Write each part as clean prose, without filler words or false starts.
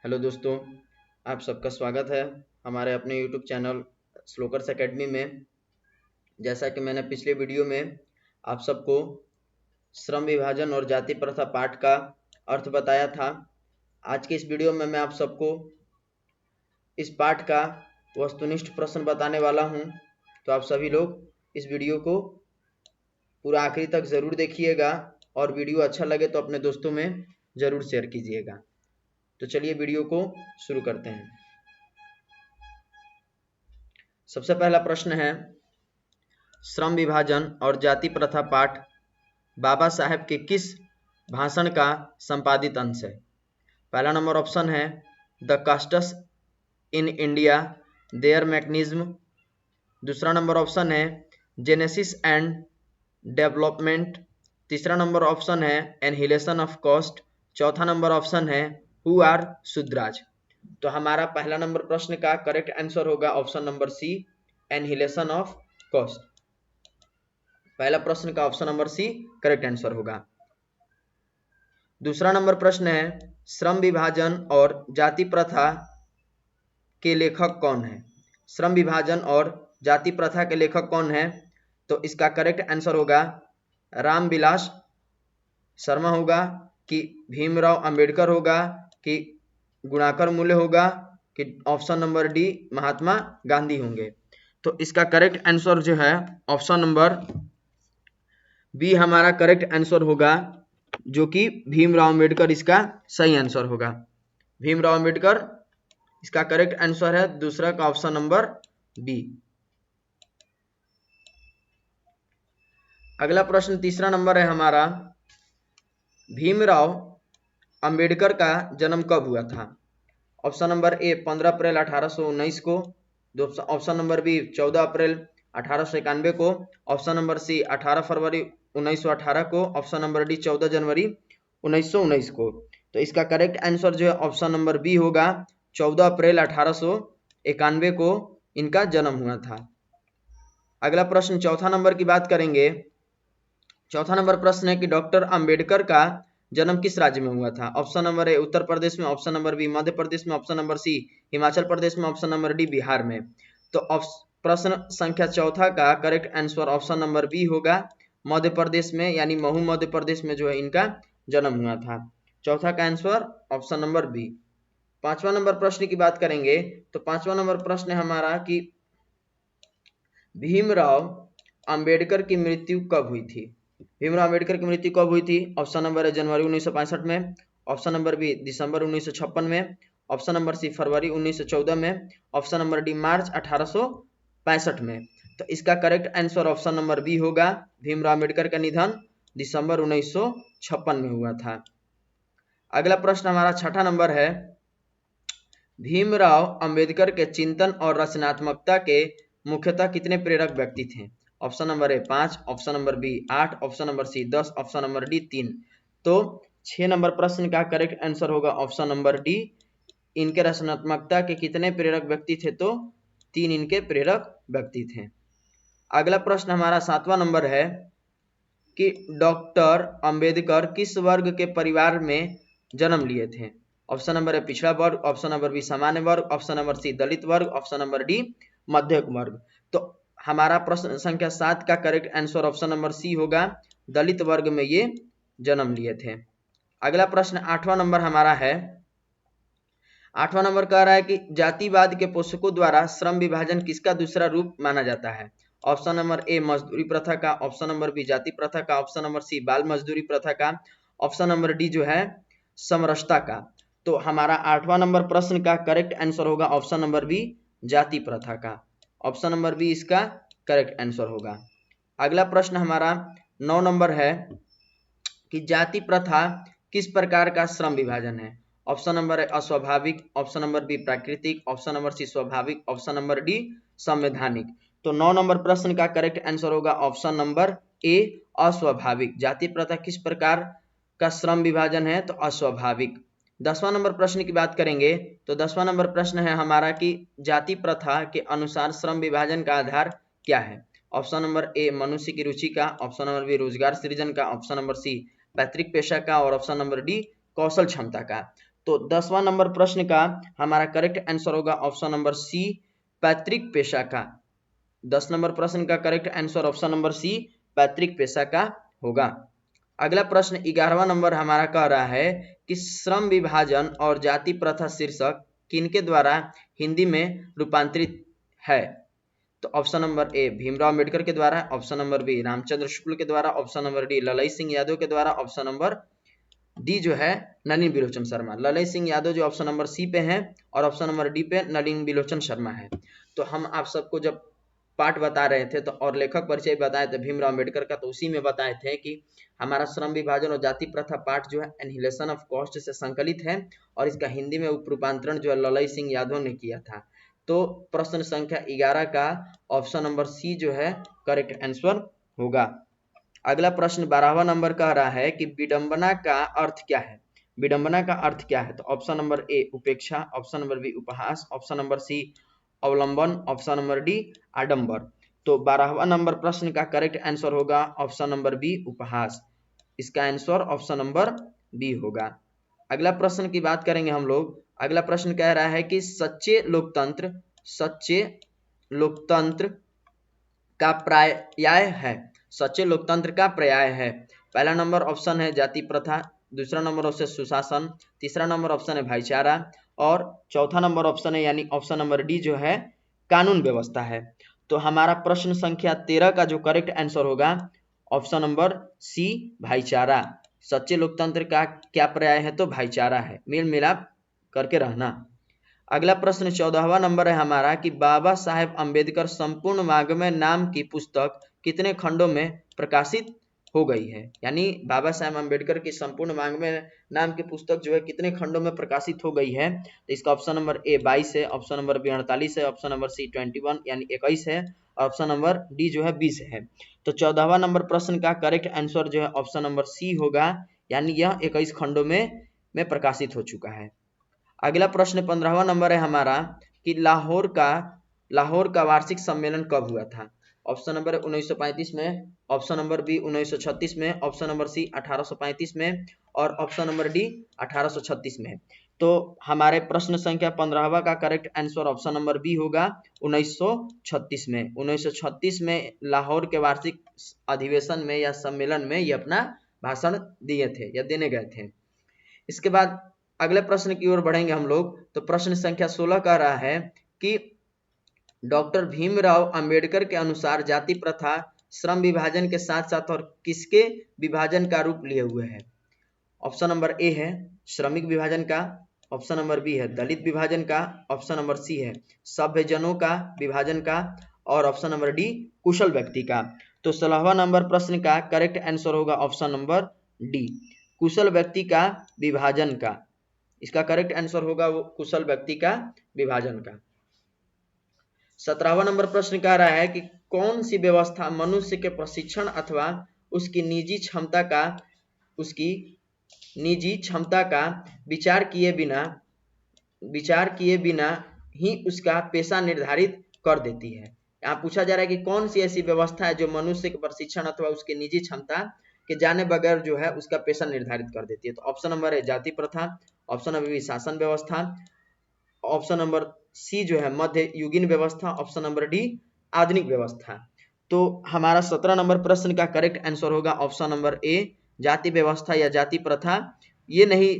Hello दोस्तों, आप सबका स्वागत है हमारे अपने यूट्यूब चैनल श्लोकर्स एकेडमी में। जैसा कि मैंने पिछले वीडियो में आप सबको श्रम विभाजन और जाति प्रथा पाठ का अर्थ बताया था। आज के इस वीडियो में मैं आप सबको इस पाठ का वस्तुनिष्ठ प्रश्न बताने वाला हूं, तो आप सभी लोग इस वीडियो को पूरा आखिरी तक ज़रूर देखिएगा और वीडियो अच्छा लगे तो अपने दोस्तों में ज़रूर शेयर कीजिएगा। तो चलिए वीडियो को शुरू करते हैं। सबसे पहला प्रश्न है, श्रम विभाजन और जाति प्रथा पाठ बाबा साहेब के किस भाषण का संपादित अंश है? पहला नंबर ऑप्शन है the castes in India their mechanism. दूसरा नंबर ऑप्शन है जेनेसिस एंड डेवलपमेंट। तीसरा नंबर ऑप्शन है एनहिलेशन ऑफ कॉस्ट। चौथा नंबर ऑप्शन है हु आर शुद्राज। तो हमारा पहला नंबर प्रश्न का करेक्ट आंसर होगा option number C, annihilation of caste. पहला प्रश्न का option number C correct answer होगा। दूसरा नंबर प्रश्न है, श्रम विभाजन और जाति प्रथा के लेखक कौन है? श्रम विभाजन और जाति प्रथा के लेखक कौन है? तो इसका करेक्ट आंसर होगा रामविलास शर्मा होगा, कि भीमराव अंबेडकर होगा, कि गुणाकर मूल्य होगा, कि option number D Mahatma Gandhi होंगे। तो इसका करेक्ट आंसर जो है ऑप्शन नंबर बी हमारा करेक्ट आंसर होगा, जो कि भीमराव अंबेडकर इसका सही आंसर होगा। भीमराव अंबेडकर इसका करेक्ट आंसर है, दूसरा का ऑप्शन नंबर बी। अगला प्रश्न तीसरा नंबर है हमारा, भीमराव अंबेडकर का जन्म कब हुआ था? ऑप्शन नंबर ए 15 अप्रैल 1819 को। ऑप्शन नंबर बी 14 अप्रैल 1891 को। ऑप्शन नंबर सी 18 फरवरी 1918 को। ऑप्शन नंबर डी 14 जनवरी 1919 को। तो इसका करेक्ट आंसर जो है ऑप्शन नंबर बी होगा, 14 अप्रैल 1891 को इनका जन्म हुआ था। अगला प्रश्न चौथा नंबर की बात करेंगे। चौथा नंबर प्रश्न है कि डॉक्टर अंबेडकर का जन्म किस राज्य में हुआ था? ऑप्शन नंबर ए उत्तर प्रदेश में। Option number B Madhya Pradesh में। ऑप्शन नंबर सी हिमाचल प्रदेश में। ऑप्शन नंबर डी बिहार में। तो प्रश्न संख्या चौथा का correct answer option number B होगा, मध्य प्रदेश में, यानी महू मध्य प्रदेश में जो है इनका जन्म हुआ था। चौथा का आंसर ऑप्शन नंबर बी। पांचवा नंबर प्रश्न की बात करेंगे। तो पांचवा नंबर प्रश्न है हमारा कि भीमराव अंबेडकर की मृत्यु कब हुई थी? भीमराव अंबेडकर की मृत्यु कब हुई थथी? ऑप्शन नंबर ए जनवरी 1965 में। ऑप्शन नंबर बी दिसंबर 1956 में। ऑप्शन नंबर सी फरवरी 1914 में। ऑप्शन नंबर डी मार्च 1865 में। तो इसका correct answer option number B होगा, भीमराव अंबेडकर का निधन दिसंबर 1956 में हुआ था। अगला प्रश्न हमारा छठा नंबर है, भीमराव अंबेडकर के चिंतन और रचनात्मकता के मुख्यतः कितने प्रेरक व्यक्ति थे? Option number A 5, option number B 8, option number C 10, option number D 3। तो 6 नंबर प्रश्न का करेक्ट आंसर होगा ऑप्शन नंबर डी, इनके रचनात्मकता के कितने प्रेरक व्यक्ति थे? तो 3 इनके प्रेरक व्यक्ति थे। अगला प्रश्न हमारा सातवां नंबर है कि डॉक्टर अंबेडकर किस वर्ग के परिवार में जन्म लिए थे? ऑप्शन नंबर ए पिछड़ा वर्ग, ऑप्शन नंबर बी सामान्य वर्ग, ऑप्शन नंबर सी दलित वर्ग, ऑप्शन नंबर डी मध्यम वर्ग। तो हमारा प्रश्न संख्या 7 का correct answer option number C होगा, दलित वर्ग में ये जन्म लिए थे। अगला प्रश्न 8वां नंबर हमारा है, 8वां नंबर कह रहा है कि जातिवाद के पोषकों द्वारा श्रम विभाजन किसका दूसरा रूप माना जाता है? ऑप्शन नंबर ए मजदूरी प्रथा का, ऑप्शन नंबर बी जाति प्रथा का, ऑप्शन नंबर सी बाल मजदूरी प्रथा का, ऑप्शन नंबर डी जो है समरसता का। तो हमारा 8वां नंबर प्रश्न का करेक्ट आंसर होगा ऑप्शन नंबर बी जाति प्रथा का। ऑप्शन नंबर बी इसका करेक्ट आंसर होगा। अगला प्रश्न हमारा 9 नंबर है कि जाति प्रथा किस प्रकार का श्रम विभाजन है? ऑप्शन नंबर है अस्वाभाविक, ऑप्शन नंबर बी प्राकृतिक, ऑप्शन नंबर सी स्वाभाविक, ऑप्शन नंबर डी संवैधानिक। तो 9 नंबर प्रश्न का करेक्ट आंसर होगा ऑप्शन नंबर ए अस्वाभाविक। जाति प्रथा किस प्रकार का श्रम विभाजन है? तो अस्वाभाविक। 10वां नंबर प्रश्न की बात करेंगे। तो 10वां नंबर प्रश्न है हमारा कि जाति प्रथा के अनुसार श्रम विभाजन का आधार क्या है? ऑप्शन नंबर ए मनुष्य की रुचि का, ऑप्शन नंबर बी रोजगार सृजन का, ऑप्शन नंबर सी पैतृक पेशा का, और ऑप्शन नंबर डी कौशल क्षमता का। तो 10वां नंबर प्रश्न का हमारा करेक्ट आंसर होगा ऑप्शन नंबर सी, पैतृक पेशा का। 10 नंबर प्रश्न का correct answer option number C, पैतृक पेशा का होगा। अगला प्रश्न 11वां नंबर हमारा कह रहा है कि श्रम विभाजन और जाति प्रथा शीर्षक किनके द्वारा हिंदी में रूपांतरित है? तो ऑप्शन नंबर ए भीमराव अम्बेडकर के द्वारा, option number B Ramchandra Shukla के द्वारा, ऑप्शन नंबर डी ललई सिंह यादव के द्वारा, ऑप्शन नंबर डी जो है नलिन बिलोचन शर्मा। ललई सिंह यादव जो ऑप्शन नंबर सी पे है और ऑप्शन नंबर डी पे नलिन बिलोचन शर्मा है। तो हम आप सबको जब पाठ बता रहे थे तो और लेखक परिचय बताए थे भीमराव अम्बेडकर का, तो उसी में बताए थे कि हमारा श्रम विभाजन और जाति प्रथा पाठ जो है एनहिलेशन ऑफ कॉस्ट से संकलित है और इसका हिंदी में उप रूपांतरण जो है ललई सिंह यादव ने किया था। तो प्रश्न संख्या 11 का ऑप्शन नंबर सी जो है करेक्ट आंसर होगा। अगला प्रश्न 12वां नंबर कह रहा है कि विडंबना का अर्थ क्या है? विडंबना का अर्थ क्या है? तो ऑप्शन नंबर ए उपेक्षा, ऑप्शन नंबर बी उपहास, ऑप्शन नंबर सी अवलंबन, ऑप्शन नंबर डी आडंबर। तो 12वां नंबर प्रश्न का करेक्ट आंसर होगा ऑप्शन नंबर बी उपहास। इसका आंसर ऑप्शन नंबर बी होगा। अगला प्रश्न की बात करेंगे हम लोग। अगला प्रश्न कह रहा है कि सच्चे लोकतंत्र का पर्याय है। सच्चे लोकतंत्र का पर्याय है। पहला नंबर ऑप्शन है जाति प्रथा, दूसरा नंबर ऑप्शन सुशासन, तीसरा नंबर ऑप्शन है भाईचारा और चौथा नंबर ऑप्शन है यानी ऑप्शन नंबर डी जो है कानून व्यवस्था है। तो हमारा प्रश्न संख्या 13 का जो करेक्ट आंसर होगा ऑप्शन नंबर सी भाईचारा। सच्चे लोकतंत्र का क्या पर्याय है? तो भाईचारा है, मेल मिलाप करके रहना। अगला प्रश्न 14वां नंबर है हमारा कि बाबा साहेब अम्बेडकर संपूर्ण वाङ्मय नाम की पुस्तक कितने खंडों में प्रकाशित हो गई है? यानी बाबा साहेब अम्बेडकर की संपूर्ण वाङ्मय नाम की पुस्तक जो है कितने खंडों में प्रकाशित हो गई है? तो इसका ऑप्शन नंबर ए 22 है, ऑप्शन नंबर बी 48 है, ऑप्शन नंबर सी 21 यानी 21 है, ऑप्शन नंबर डी जो है 20 है। तो 14वां नंबर प्रश्न का करेक्ट आंसर जो है ऑप्शन नंबर सी होगा, यानी यह 21 खंडों में प्रकाशित हो चुका है। अगला प्रश्न 15वां नंबर है हमारा कि लाहौर का वार्षिक सम्मेलन कब हुआ था? ऑप्शन नंबर 1935 में, ऑप्शन नंबर बी 1936 में, ऑप्शन नंबर सी 1835 में और ऑप्शन नंबर डी 1836 में। तो हमारे प्रश्न संख्या 15वां का correct answer option number B होगा 1936 में। 1936 में लाहौर के वार्षिक अधिवेशन में या सम्मेलन में ये अपना भाषण दिए थे या देने गए थे। इसके बाद अगले प्रश्न की ओर बढ़ेंगे हम लोग। तो प्रश्न संख्या 16 कह रहा है कि डॉक्टर भीमराव अंबेडकर के अनुसार जाति प्रथा श्रम विभाजन के साथ साथ और किसके विभाजन का रूप लिए हुए है? ऑप्शन नंबर ए है श्रमिक विभाजन का, ऑप्शन नंबर बी है दलित विभाजन का, ऑप्शन नंबर सी है सभ्यजनों का विभाजन का और ऑप्शन नंबर डी कुशल व्यक्ति का। तो 16वां नंबर प्रश्न का करेक्ट आंसर होगा ऑप्शन नंबर डी कुशल व्यक्ति का विभाजन का। इसका करेक्ट आंसर होगा वो कुशल व्यक्ति का विभाजन का। 17वां नंबर प्रश्न कह रहा है कि कौन सी व्यवस्था मनुष्य के प्रशिक्षण अथवा उसकी निजी क्षमता का विचार किए बिना ही उसका पेशा निर्धारित कर देती है। यहाँ पूछा जा रहा है कि कौन सी ऐसी व्यवस्था है जो मनुष्य के प्रशिक्षण अथवा उसके निजी क्षमता के जाने बगैर जो है उसका पेशा निर्धारित कर देती है। तो ऑप्शन नंबर है जाति प्रथा, ऑप्शन नंबर बी शासन व्यवस्था, ऑप्शन नंबर सी जो है मध्य युगीन व्यवस्था, ऑप्शन नंबर डी आधुनिक व्यवस्था। तो हमारा 17 नंबर प्रश्न का करेक्ट आंसर होगा ऑप्शन नंबर ए जाति व्यवस्था या जाति प्रथा। ये नहीं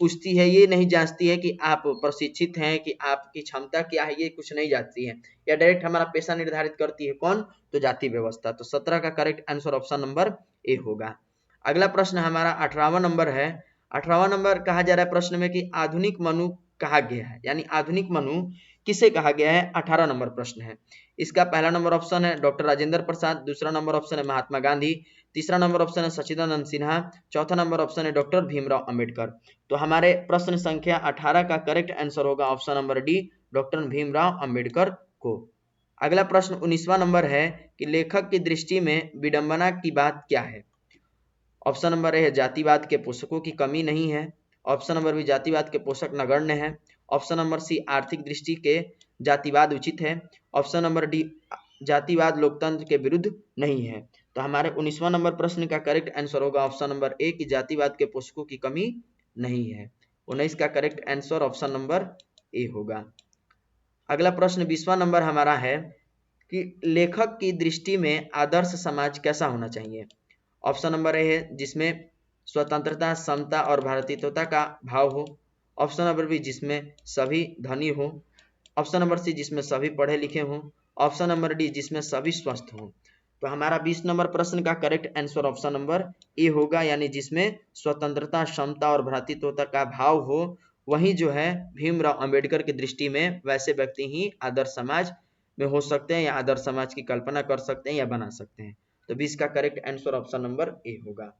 पूछती है, ये नहीं जांचती है कि आप प्रशिक्षित हैं, कि आपकी क्षमता क्या है, ये कुछ नहीं जांचती है, या डायरेक्ट हमारा पेशा निर्धारित करती है कौन? तो जाति व्यवस्था। तो 17 का करेक्ट आंसर ऑप्शन नंबर ए होगा। अगला प्रश्न हमारा 18वां नंबर है। 18वां नंबर कहा जा रहा है प्रश्न में कि आधुनिक मनु कहा गया है, यानी आधुनिक मनु किसे कहा गया है? 18 नंबर प्रश्न है। इसका पहला नंबर ऑप्शन है डॉक्टर राजेंद्र प्रसाद, दूसरा नंबर ऑप्शन है महात्मा गांधी, तीसरा नंबर ऑप्शन है सच्चिदानंद सिन्हा, चौथा नंबर ऑप्शन है डॉक्टर भीमराव अंबेडकर। तो हमारे प्रश्न संख्या 18 का करेक्ट आंसर होगा option number D doctor Bhimrao Ambedkar को। अगला प्रश्न 19वां नंबर है कि लेखक की दृष्टि में विडंबना की बात क्या है? ऑप्शन नंबर ए है जातिवाद के पोषकों की कमी नहीं है, ऑप्शन नंबर बी जातिवाद के पोषक नगण्य है, ऑप्शन नंबर सी आर्थिक दृष्टि के जातिवाद उचित है, ऑप्शन नंबर डी जातिवाद लोकतंत्र के विरुद्ध नहीं है। तो हमारे 19वां नंबर प्रश्न का करेक्ट आंसर होगा ऑप्शन नंबर ए कि जातिवाद के पोषकों की कमी नहीं है। 19 का करेक्ट आंसर ऑप्शन नंबर ए होगा। अगला प्रश्न 20वां नंबर हमारा है कि लेखक की दृष्टि में आदर्श समाज कैसा होना चाहिए। ऑप्शन नंबर ए है जिसमें स्वतंत्रता, समता और भारतीयता का भाव हो। ऑप्शन नंबर बी जिसमें सभी धनी हो। ऑप्शन नंबर सी जिसमें सभी पढ़े लिखे हों। ऑप्शन नंबर डी जिसमें सभी स्वस्थ हों। तो हमारा 20 नंबर प्रश्न का करेक्ट आंसर ऑप्शन नंबर ए होगा, यानी जिसमें स्वतंत्रता, समता और भ्रातृत्वता का भाव हो, वही जो है भीमराव अंबेडकर की दृष्टि में वैसे व्यक्ति ही आदर्श समाज में हो सकते हैं या आदर्श समाज की कल्पना कर सकते हैं या बना सकते हैं। तो 20 का करेक्ट आंसर ऑप्शन नंबर ए होगा।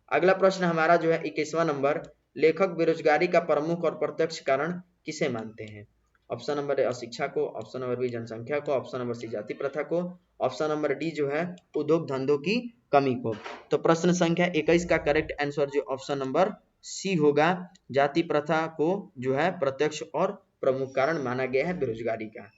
अगला प्रश्न हमारा जो है 21वां नंबर, लेखक बेरोजगारी का प्रमुख और प्रत्यक्ष कारण किसे मानते हैं। ऑप्शन नंबर ए अशिक्षा को, ऑप्शन नंबर बी जनसंख्या को, ऑप्शन नंबर सी जाति प्रथा को, ऑप्शन नंबर डी जो है उद्योग धंधों की कमी को। तो प्रश्न संख्या 21 का करेक्ट आंसर जो ऑप्शन नंबर सी होगा, जाति प्रथा को जो है प्रत्यक्ष और प्रमुख कारण माना गया है बेरोजगारी का।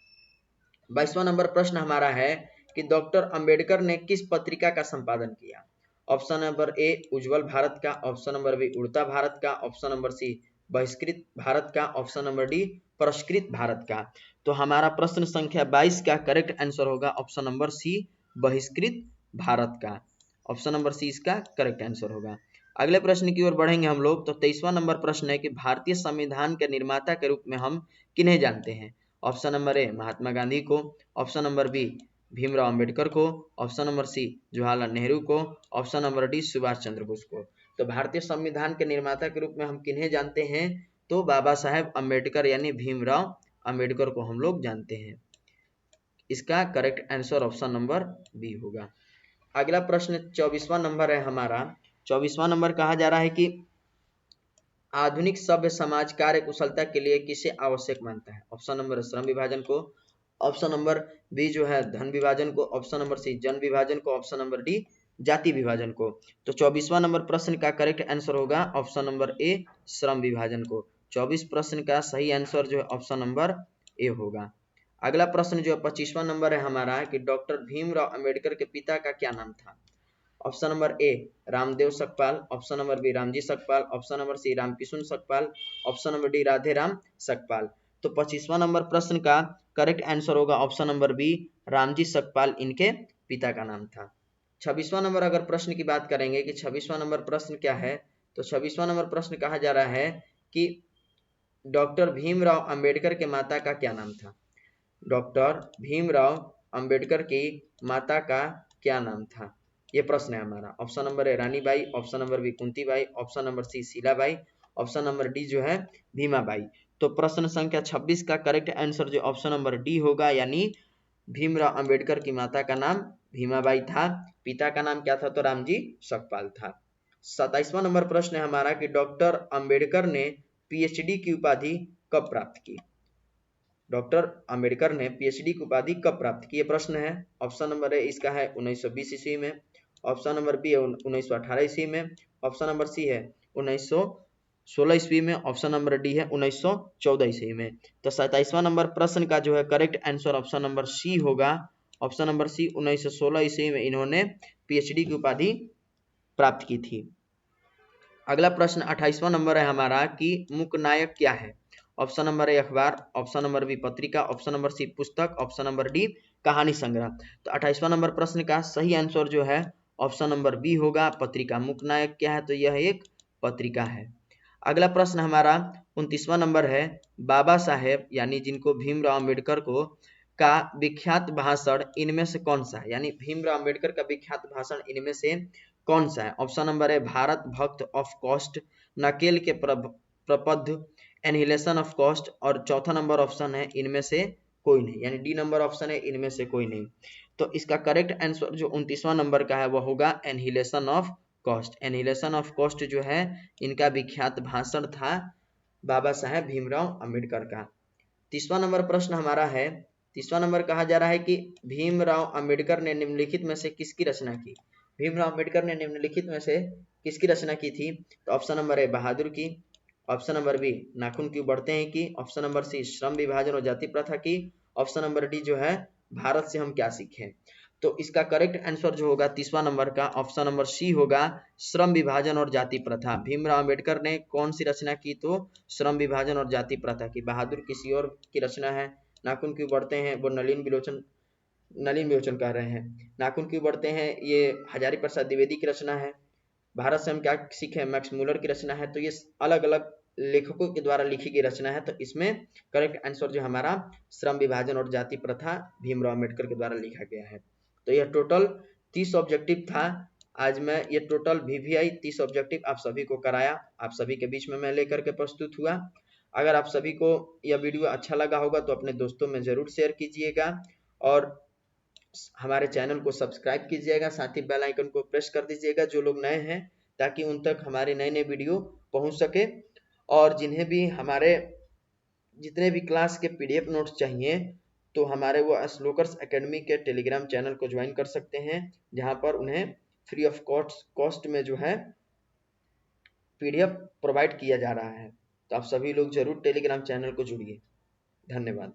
22वां नंबर प्रश्न हमारा है कि डॉक्टर अंबेडकर ने किस पत्रिका का संपादन किया। ऑप्शन नंबर ए उज्जवल भारत का, ऑप्शन नंबर बी उड़ता भारत का, ऑप्शन नंबर सी बहिष्कृत भारत का, ऑप्शन नंबर डी परिष्कृत भारत का। तो हमारा प्रश्न संख्या 22 का करेक्ट आंसर होगा ऑप्शन नंबर सी बहिष्कृत भारत का। ऑप्शन नंबर सी इसका करेक्ट आंसर होगा। अगले प्रश्न की ओर बढ़ेंगे हम लोग। तो 23वां नंबर प्रश्न है कि भारतीय संविधान के निर्माता के रूप में हम किन्हें जानते हैं। Option number A Mahatma Gandhi को, option number B Bhimrao Ambedkar को, option number C Jawaharlal Nehru को, option number D Subhash Chandra Bose को। तो भारतीय संविधान के निर्माता के रूप में हम किन्हें जानते हैं, तो बाबा साहेब अंबेडकर यानी भीमराव अंबेडकर को हम लोग जानते हैं। इसका correct answer option number B होगा। अगला प्रश्न 24वां नंबर है हमारा। 24वां नंबर कहा जा रहा है कि आधुनिक सभ्य समाज कार्य कुशलता के लिए किसे आवश्यक मानता है। ऑप्शन नंबर श्रम विभाजन को, ऑप्शन नंबर बी जो है धन विभाजन को, ऑप्शन नंबर सी जन विभाजन को, ऑप्शन नंबर डी जाति विभाजन को। तो 24वां नंबर प्रश्न का करेक्ट आंसर होगा ऑप्शन नंबर ए श्रम विभाजन को। 24 प्रश्न का सही आंसर जो है ऑप्शन नंबर ए होगा। अगला प्रश्न जो 25वां नंबर है हमारा कि डॉक्टर भीमराव अंबेडकर के पिता का क्या नाम था। Option number A Ramdev Sakpal, option number B Ramji Sakpal, option number C Ramkishun Sakpal, option number D Radhe Ram Sakpal. तो 25वां नंबर प्रश्न का करेक्ट आंसर होगा option number B Ramji Sakpal इनके पिता का नाम था। 26वां नंबर अगर प्रश्न की बात करेंगे कि 26वां नंबर प्रश्न क्या है, तो 26वां नंबर प्रश्न कहा जा रहा है कि डॉक्टर भीमराव अंबेडकर के माता का क्या नाम था। डॉक्टर भीमराव अंबेडकर की माता का क्या नाम था, ये प्रश्न है हमारा। Option number A Ranibai, option number B Kuntibai, option number C Shilabai, option number D जो है भीमाबाई। तो प्रश्न संख्या 26 का करेक्ट आंसर जो ऑप्शन नंबर डी होगा, यानी भीमराव अंबेडकर की माता का नाम भीमाबाई था, पिता का नाम क्या था, तो रामजी सकपाल था। 27वां नंबर प्रश्न है हमारा कि डॉक्टर अंबेडकर ने पीएचडी की उपाधि कब प्राप्त की। डॉक्टर अंबेडकर ने पीएचडी की उपाधि कब प्राप्त की, ये प्रश्न है। ऑप्शन नंबर ए इसका है 1920 ईस्वी में, ऑप्शन नंबर बी है 1918 ईस्वी में, ऑप्शन नंबर सी है 1916 ईस्वी में, ऑप्शन नंबर डी है 1914 ईस्वी में। तो 27वां नंबर प्रश्न का जो है correct answer option number C होगा। ऑप्शन नंबर सी 1916 ईस्वी में इन्होंने पीएचडी की उपाधि प्राप्त की थी। अगला प्रश्न 28वां नंबर है हमारा कि मुख्य नायक क्या है। ऑप्शन नंबर ए अखबार, ऑप्शन नंबर बी पत्रिका, ऑप्शन नंबर सी पुस्तक, ऑप्शन नंबर डी कहानी संग्रह। तो 28वां नंबर प्रश्न का सही आंसर जो है ऑप्शन नंबर बी होगा, पत्रिका। मुख्य नायक क्या है, तो यह एक पत्रिका है। अगला प्रश्न हमारा 29वां नंबर है, बाबा साहेब यानी जिनको भीमराव अंबेडकर को का विख्यात भाषण इनमें से कौन सा है, यानी भीमराव अंबेडकर का विख्यात भाषण इनमें से कौन सा है। ऑप्शन नंबर है भारत भक्त ऑफ कॉस्ट, नकेल के प्रपद्ध, एनहिलेशन ऑफ कॉस्ट, और चौथा नंबर ऑप्शन है इनमें से कोई नहीं, यानी डी नंबर ऑप्शन है इनमें से कोई नहीं। तो इसका करेक्ट आंसर जो 29वां नंबर का है वह होगा annihilation of cost. Annihilation of cost जो है इनका विख्यात भाषण था बाबा साहेब भीमराव अंबेडकर का। 30वां नंबर प्रश्न हमारा है। 30वां नंबर कहा जा रहा है कि भीमराव अंबेडकर ने निम्नलिखित में से किसकी रचना की। भीमराव अंबेडकर ने निम्नलिखित में से किसकी रचना की थी। तो ऑप्शन नंबर ए बहादुर की, ऑप्शन नंबर बी नाखून क्यों बढ़ते हैं की, ऑप्शन नंबर सी श्रम विभाजन और जाति प्रथा की, ऑप्शन नंबर डी जो है भारत से हम क्या सीखें। तो इसका करेक्ट आंसर जो होगा 30वां नंबर का ऑप्शन नंबर सी होगा, श्रम विभाजन और जाति प्रथा। भीमराव अंबेडकर ने कौन सी रचना की? तो श्रम विभाजन और जाति प्रथा की। बहादुर किसी और की रचना है। नाखून क्यों बढ़ते हैं? वो नलिन विलोचन कह रहे हैं। नाखून क्यों बढ़ते हैं? ये हजारी प्रसाद द्विवेदी की रचना है। भारत से हम क्या सीखे? मैक्स मुलर की रचना है। तो ये अलग अलग लेखकों के द्वारा लिखी गई रचना है। तो इसमें करेक्ट आंसर जो हमारा श्रम विभाजन और जाति प्रथा भीमराव अम्बेडकर के द्वारा लिखा गया है। तो यह टोटल 30 ऑब्जेक्टिव था। आज मैं ये टोटल VVI 30 ऑब्जेक्टिव आप सभी को कराया, आप सभी के बीच में मैं लेकर के प्रस्तुत हुआ। अगर आप सभी को यह वीडियो अच्छा लगा होगा तो अपने दोस्तों में जरूर शेयर कीजिएगा और हमारे चैनल को सब्सक्राइब कीजिएगा, साथ ही बेल आइकन को प्रेस कर दीजिएगा जो लोग नए हैं, ताकि उन तक हमारे नए नए वीडियो पहुंच सके। और जिन्हें भी हमारे जितने भी क्लास के PDF नोट्स चाहिए तो हमारे वो श्लोकर्स एकेडमी के टेलीग्राम चैनल को ज्वाइन कर सकते हैं, जहां पर उन्हें फ्री ऑफ कॉस्ट में जो है PDF प्रोवाइड किया जा रहा है। तो आप सभी लोग जरूर टेलीग्राम चैनल को जुड़िए। धन्यवाद।